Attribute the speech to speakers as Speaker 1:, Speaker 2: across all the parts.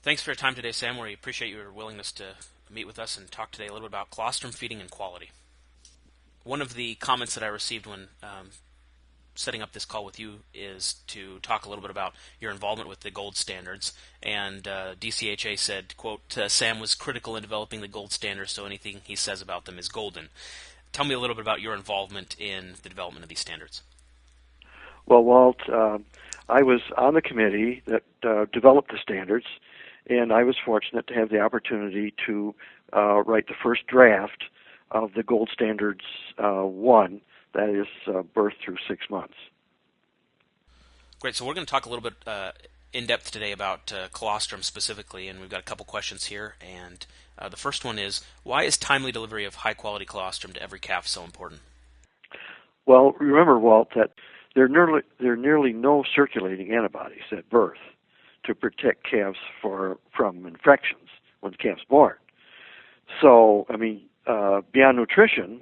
Speaker 1: Thanks for your time today, Sam. We appreciate your willingness to meet with us and talk today a little bit about colostrum feeding and quality. One of the comments that I received when setting up this call with you is to talk a little bit about your involvement with the gold standards. And DCHA said, quote, Sam was critical in developing the gold standards, so anything he says about them is golden. Tell me a little bit about your involvement in the development of these standards.
Speaker 2: Well, Walt, I was on the committee that developed the standards, and I was fortunate to have the opportunity to write the first draft of the Gold Standards 1, that is birth through 6 months.
Speaker 1: Great. So we're going to talk a little bit in depth today about colostrum specifically, and we've got a couple questions here. And the first one is, why is timely delivery of high-quality colostrum to every calf so important?
Speaker 2: Well, remember, Walt, that there are nearly no circulating antibodies at birth to protect calves from infections when the calf's born. So, beyond nutrition,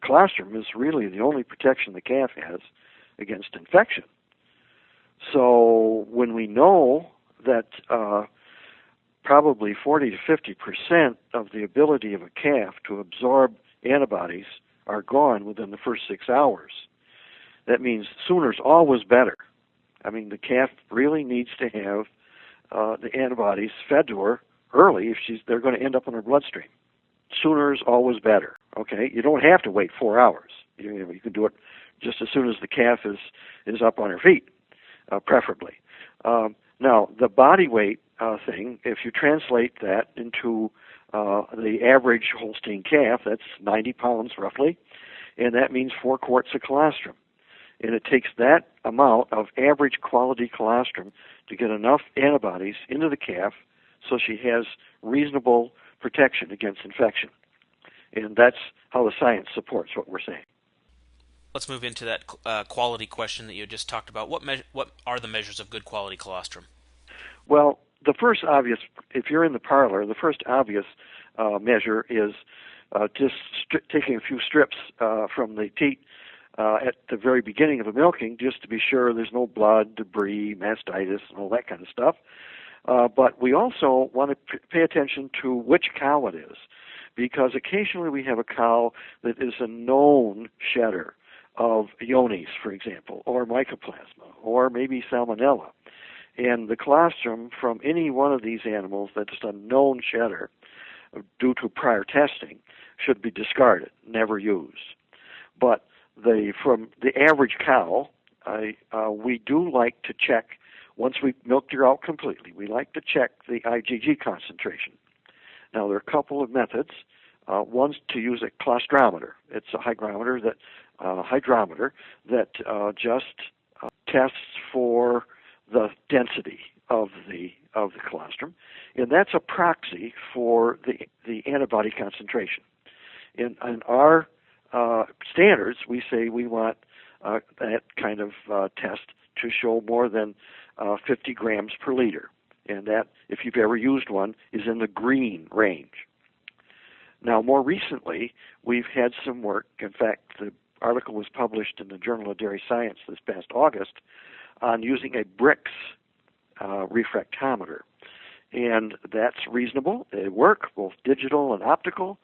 Speaker 2: colostrum is really the only protection the calf has against infection. So when we know that probably 40 to 50% of the ability of a calf to absorb antibodies are gone within the first 6 hours, that means sooner's always better. The calf really needs to have the antibodies fed to her early if they're going to end up in her bloodstream. Sooner's always better. Okay, you don't have to wait 4 hours. You can do it just as soon as the calf is up on her feet, preferably. Now, the body weight thing, if you translate that into the average Holstein calf, that's 90 pounds roughly, and that means 4 quarts of colostrum. And it takes that amount of average quality colostrum to get enough antibodies into the calf so she has reasonable protection against infection. And that's how the science supports what we're saying.
Speaker 1: Let's move into that quality question that you just talked about. What are the measures of good quality colostrum?
Speaker 2: Well, the first obvious, if you're in the parlor, the first obvious measure is just taking a few strips from the teat at the very beginning of the milking, just to be sure there's no blood, debris, mastitis, and all that kind of stuff. But we also want to pay attention to which cow it is, because occasionally we have a cow that is a known shedder of Ionis, for example, or mycoplasma, or maybe salmonella. And the colostrum from any one of these animals that's a known shedder due to prior testing should be discarded, never used. But from the average cow, we do like to check, once we've milked her out completely, we like to check the IgG concentration. Now, there are a couple of methods. One's to use a colostrometer. It's a hydrometer that just tests for the density of the colostrum, and that's a proxy for the antibody concentration. In our standards, we say we want that kind of test to show more than 50 grams per liter, and that, if you've ever used one, is in the green range. Now, more recently, we've had some work. In fact, the article was published in the Journal of Dairy Science this past August on using a Brix refractometer. And that's reasonable. They work, both digital and optical.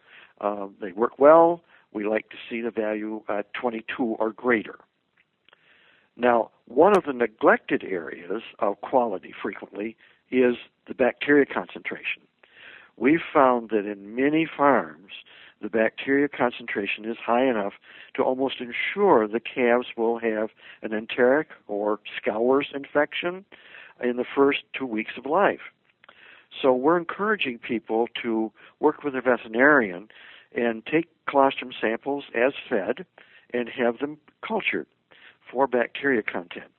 Speaker 2: They work well. We like to see the value at 22 or greater. Now, one of the neglected areas of quality frequently is the bacteria concentration. We've found that in many farms, the bacteria concentration is high enough to almost ensure the calves will have an enteric or scours infection in the first 2 weeks of life. So we're encouraging people to work with a veterinarian and take colostrum samples as fed and have them cultured for bacteria content.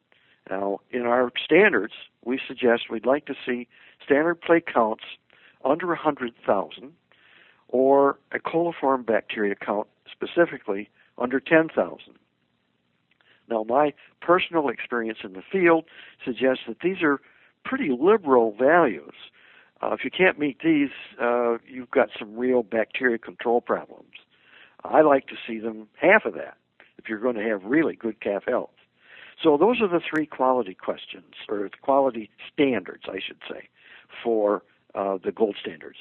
Speaker 2: Now, in our standards, we suggest we'd like to see standard plate counts under 100,000 or a coliform bacteria count specifically under 10,000. Now, my personal experience in the field suggests that these are pretty liberal values. If you can't meet these, you've got some real bacteria control problems. I like to see them half of that if you're going to have really good calf health. So those are the three quality questions, or quality standards, I should say, for the gold standards.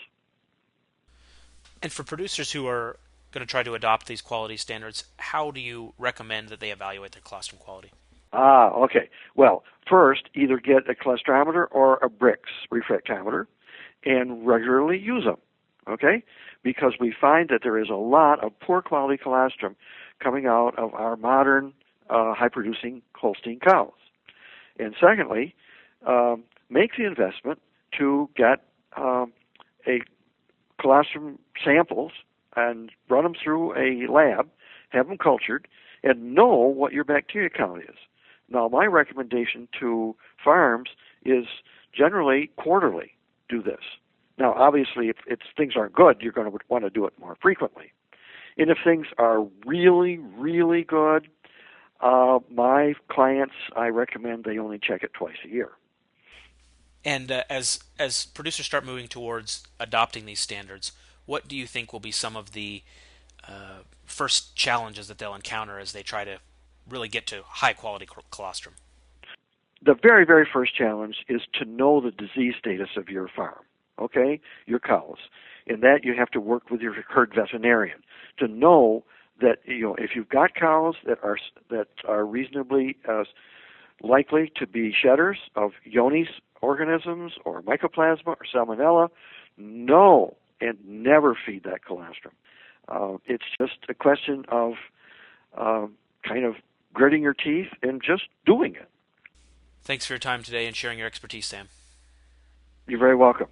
Speaker 1: And for producers who are going to try to adopt these quality standards, how do you recommend that they evaluate their colostrum quality?
Speaker 2: Okay. Well, first, either get a colostrometer or a Brix refractometer and regularly use them, okay? Because we find that there is a lot of poor quality colostrum coming out of our modern high-producing Holstein cows. And secondly, make the investment to get a colostrum samples and run them through a lab, have them cultured, and know what your bacteria count is. Now, my recommendation to farms is generally quarterly do this. Now, obviously, if things aren't good, you're going to want to do it more frequently. And if things are really, really good, my clients, I recommend they only check it twice a year.
Speaker 1: And as producers start moving towards adopting these standards, what do you think will be some of the first challenges that they'll encounter as they try to really get to high quality colostrum?
Speaker 2: The very, very first challenge is to know the disease status of your farm, okay, your cows. In that, you have to work with your herd veterinarian to know that, if you've got cows that are reasonably likely to be shedders of Johne's organisms or mycoplasma or salmonella, know and never feed that colostrum. It's just a question of kind of gritting your teeth and just doing it.
Speaker 1: Thanks for your time today and sharing your expertise, Sam.
Speaker 2: You're very welcome.